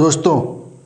दोस्तों,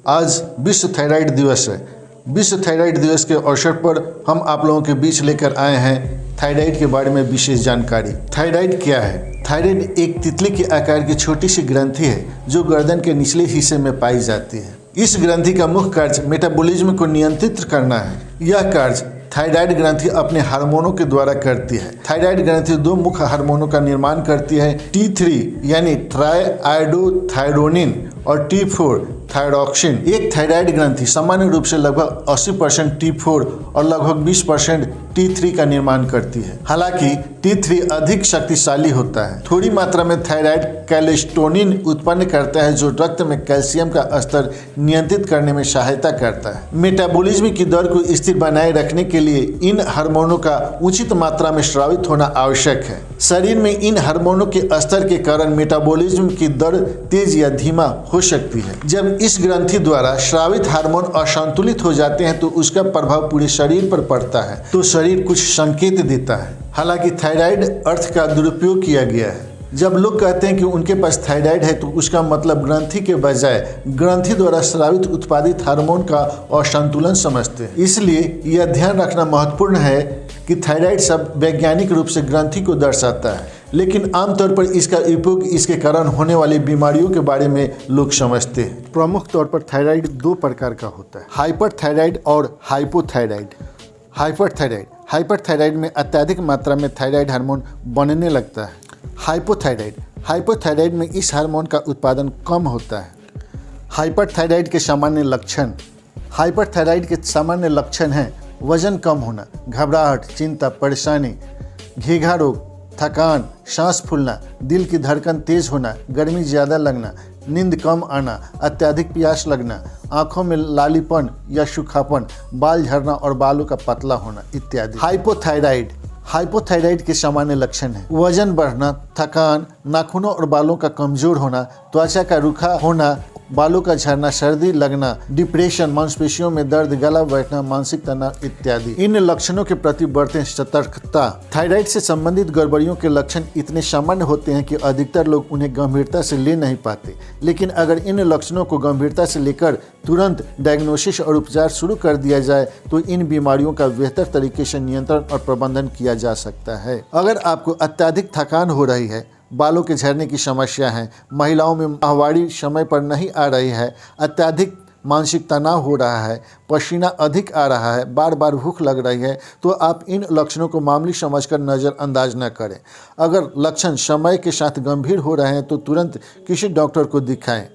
आज विश्व थायराइड दिवस है। विश्व थायराइड दिवस के अवसर पर हम आप लोगों के बीच लेकर आए हैं थायराइड के बारे में विशेष जानकारी। थायराइड क्या है? थायराइड एक तितली के आकार की छोटी सी ग्रंथि है जो गर्दन के निचले हिस्से में पाई जाती है। इस ग्रंथि का मुख्य कार्य मेटाबॉलिज्म को नियंत्रित करना है। यह कार्य थायराइड ग्रंथि अपने हार्मोनों के द्वारा करती है। थायराइड ग्रंथि दो मुख्य हार्मोनों का निर्माण करती है, T3 यानी ट्राइआयोडोथायरोनिन और T4 थायरॉक्सिन। एक थायराइड ग्रंथि सामान्य रूप से लगभग 80% T4 और लगभग 20% T3 का निर्माण करती है। हालांकि T3 अधिक शक्तिशाली होता है। थोड़ी मात्रा में थायराइड कैल्शिटोनिन उत्पन्न करता है जो रक्त में कैल्शियम का स्तर नियंत्रित करने में सहायता करता है। मेटाबॉलिज्म की दर को स्थिर बनाए रखने के लिए इन हार्मोनों का उचित मात्रा में स्रावित होना आवश्यक है। शरीर में इन हार्मोनों के स्तर के कारण मेटाबॉलिज्म की दर तेज या धीमा हो सकती है। जब इस ग्रंथि द्वारा स्रावित हार्मोन असंतुलित हो जाते हैं तो उसका प्रभाव पूरे शरीर पर पड़ता है, तो शरीर कुछ संकेत देता है। हालांकि थायराइड अर्थ का दुरुपयोग किया गया है। जब लोग कहते हैं कि उनके पास थायराइड है तो उसका मतलब ग्रंथि के बजाय ग्रंथि द्वारा स्रावित उत्पादित हार्मोन का असंतुलन समझते हैं। इसलिए यह ध्यान रखना महत्वपूर्ण है कि थायराइड शब्द वैज्ञानिक रूप से ग्रंथि को दर्शाता है, लेकिन आमतौर पर इसका उपयोग इसके कारण होने वाली बीमारियों के बारे में लोग समझते हैं। प्रमुख तौर पर थायराइड दो प्रकार का होता है, हाइपरथायराइड और हाइपोथायराइड। हाइपरथायराइड में अत्यधिक मात्रा में थायराइड हार्मोन बनने लगता है। हाइपोथायराइड में इस हार्मोन का उत्पादन कम होता है। हाइपरथायराइड के सामान्य लक्षण हैं वजन कम होना, घबराहट, चिंता, परेशानी, घेघा रोग, थकान, सांस फूलना, दिल की धड़कन तेज होना, गर्मी ज़्यादा लगना, नींद कम आना, अत्यधिक प्यास लगना, आंखों में लालीपन या सूखापन, बाल झड़ना और बालों का पतला होना इत्यादि। हाइपोथायराइड के सामान्य लक्षण हैं वजन बढ़ना, थकान, नाखूनों और बालों का कमजोर होना, त्वचा का रूखा होना, बालों का झड़ना, सर्दी लगना, डिप्रेशन, मांसपेशियों में दर्द, गला बैठना, मानसिक तनाव इत्यादि। इन लक्षणों के प्रति बरतें सतर्कता। थायराइड से संबंधित गड़बड़ियों के लक्षण इतने सामान्य होते हैं कि अधिकतर लोग उन्हें गंभीरता से ले नहीं पाते, लेकिन अगर इन लक्षणों को गंभीरता से लेकर तुरंत डायग्नोसिस और उपचार शुरू कर दिया जाए तो इन बीमारियों का बेहतर तरीके से नियंत्रण और प्रबंधन किया जा सकता है। अगर आपको अत्यधिक थकान हो रही है, बालों के झड़ने की समस्या है, महिलाओं में माहवारी समय पर नहीं आ रही है, अत्यधिक मानसिक तनाव हो रहा है, पसीना अधिक आ रहा है, बार बार भूख लग रही है, तो आप इन लक्षणों को मामूली समझकर नज़रअंदाज न करें। अगर लक्षण समय के साथ गंभीर हो रहे हैं तो तुरंत किसी डॉक्टर को दिखाएं।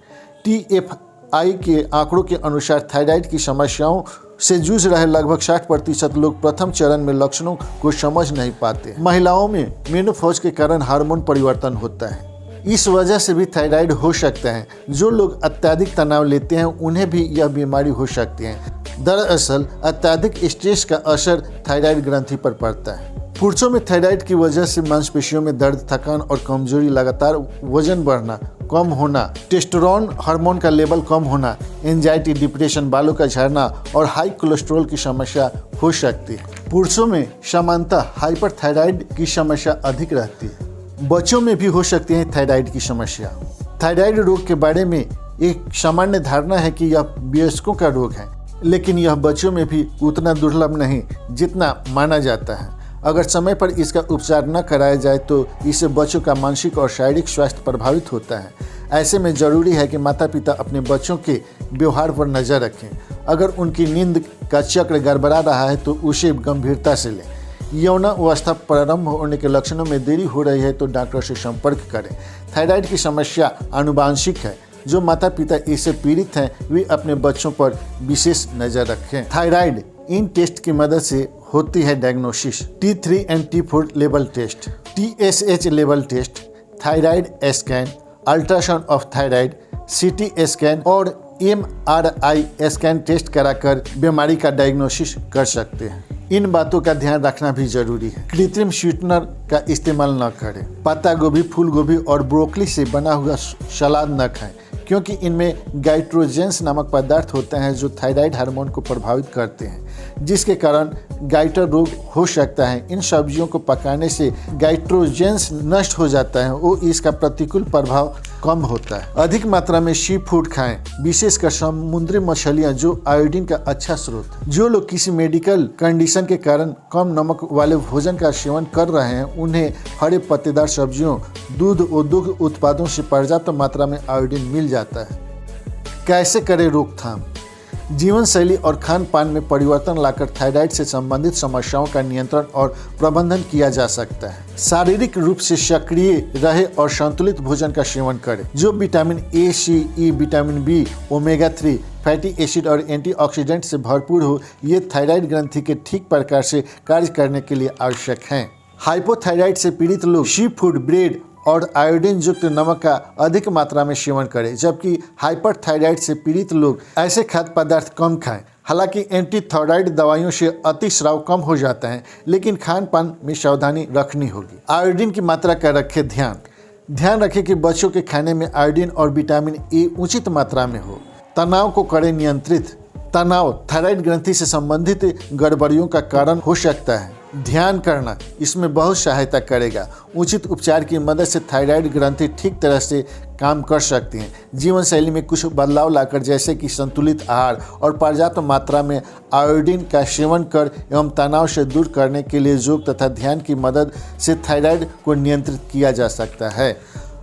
TFI के आंकड़ों के अनुसार थायराइड की समस्याओं से जूझ रहे लगभग 60% लोग प्रथम चरण में लक्षणों को समझ नहीं पाते। महिलाओं में मेनोपॉज के कारण हार्मोन परिवर्तन होता है, इस वजह से भी थायराइड हो सकता है। जो लोग अत्यधिक तनाव लेते हैं उन्हें भी यह बीमारी हो सकती है। दरअसल अत्यधिक स्ट्रेस का असर थायराइड ग्रंथि पर पड़ता है। पुरुषों में थायराइड की वजह से मांसपेशियों में दर्द, थकान और कमजोरी, लगातार वजन बढ़ना, कम होना, टेस्टोस्टेरोन हार्मोन का लेवल कम होना, एंजाइटी, डिप्रेशन, बालों का झड़ना और हाई कोलेस्ट्रॉल की समस्या हो सकती है। पुरुषों में सामान्यतः हाइपरथायराइड की समस्या अधिक रहती है। बच्चों में भी हो सकती है थायराइड की समस्या। थायराइड रोग के बारे में एक सामान्य धारणा है कि यह वयस्कों का रोग है, लेकिन यह बच्चों में भी उतना दुर्लभ नहीं जितना माना जाता है। अगर समय पर इसका उपचार न कराया जाए तो इससे बच्चों का मानसिक और शारीरिक स्वास्थ्य प्रभावित होता है। ऐसे में ज़रूरी है कि माता पिता अपने बच्चों के व्यवहार पर नज़र रखें। अगर उनकी नींद का चक्र गड़बड़ा रहा है तो उसे गंभीरता से लें। यौनावस्था प्रारंभ होने के लक्षणों में देरी हो रही है तो डॉक्टर से संपर्क करें। थायराइड की समस्या आनुवांशिक है। जो माता पिता इससे पीड़ित हैं वे अपने बच्चों पर विशेष नज़र रखें। थायराइड इन टेस्ट की मदद से होती है diagnosis. T3 and T4 level test, TSH level test, thyroid scan, ultrasound of thyroid, CT scan और MRI स्कैन टेस्ट कराकर बीमारी का डायग्नोसिस कर सकते हैं। इन बातों का ध्यान रखना भी जरूरी है। कृत्रिम स्वीटनर का इस्तेमाल न करें। पत्ता गोभी, फूल गोभी और ब्रोकली से बना हुआ सलाद न खाएं, क्योंकि इनमें गाइट्रोजेंस नामक पदार्थ होते हैं जो थायराइड हार्मोन को प्रभावित करते हैं, जिसके कारण गाइटर रोग हो सकता है। इन सब्जियों को पकाने से गाइट्रोजेंस नष्ट हो जाता है और इसका प्रतिकूल प्रभाव कम होता है। अधिक मात्रा में सी फूड खाएं, विशेषकर समुद्री मछलियां जो आयोडीन का अच्छा स्रोत है। जो लोग किसी मेडिकल कंडीशन के कारण कम नमक वाले भोजन का सेवन कर रहे हैं उन्हें हरे पत्तेदार सब्जियों, दूध और दुग्ध उत्पादों से पर्याप्त मात्रा में आयोडीन मिल जाता है। कैसे करें रोकथाम? जीवन शैली और खान पान में परिवर्तन लाकर थायराइड से संबंधित समस्याओं का नियंत्रण और प्रबंधन किया जा सकता है। शारीरिक रूप से सक्रिय रहे और संतुलित भोजन का सेवन करें जो vitamin A, C, E, vitamin B, omega 3, fatty acid और एंटीऑक्सीडेंट से भरपूर हो। ये थायराइड ग्रंथि के ठीक प्रकार से कार्य करने के लिए आवश्यक हैं। हाइपोथायराइड से पीड़ित लोग सी फूड, ब्रेड और आयोडीन युक्त नमक का अधिक मात्रा में सेवन करें, जबकि हाइपरथायराइड से पीड़ित लोग ऐसे खाद्य पदार्थ कम खाएं। हालांकि एंटीथायराइड दवाइयों से अतिस्राव कम हो जाता है, लेकिन खान पान में सावधानी रखनी होगी। आयोडीन की मात्रा का रखें ध्यान रखें कि बच्चों के खाने में आयोडीन और विटामिन ए उचित मात्रा में हो। तनाव को करें नियंत्रित। तनाव थायराइड ग्रंथि से संबंधित गड़बड़ियों का कारण हो सकता है। ध्यान करना इसमें बहुत सहायता करेगा। उचित उपचार की मदद से थायराइड ग्रंथि ठीक तरह से काम कर सकती हैं। जीवन शैली में कुछ बदलाव लाकर, जैसे कि संतुलित आहार और पर्याप्त मात्रा में आयोडीन का सेवन कर एवं तनाव से दूर करने के लिए योग तथा ध्यान की मदद से थायराइड को नियंत्रित किया जा सकता है।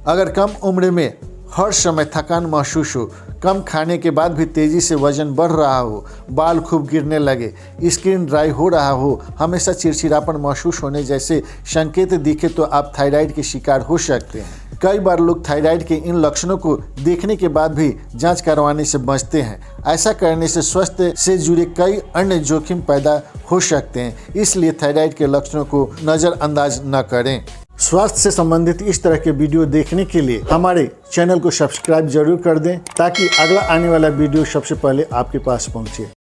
अगर कम उम्र में हर समय थकान महसूस हो, कम खाने के बाद भी तेज़ी से वजन बढ़ रहा हो, बाल खूब गिरने लगे, स्किन ड्राई हो रहा हो, हमेशा चिड़चिड़ापन महसूस होने जैसे संकेत दिखे तो आप थायराइड के शिकार हो सकते हैं। कई बार लोग थायराइड के इन लक्षणों को देखने के बाद भी जांच करवाने से बचते हैं। ऐसा करने से स्वास्थ्य से जुड़े कई अन्य जोखिम पैदा हो सकते हैं, इसलिए थायराइड के लक्षणों को नज़रअंदाज न करें। स्वास्थ्य से संबंधित इस तरह के वीडियो देखने के लिए हमारे चैनल को सब्सक्राइब जरूर कर दें ताकि अगला आने वाला वीडियो सबसे पहले आपके पास पहुंचे।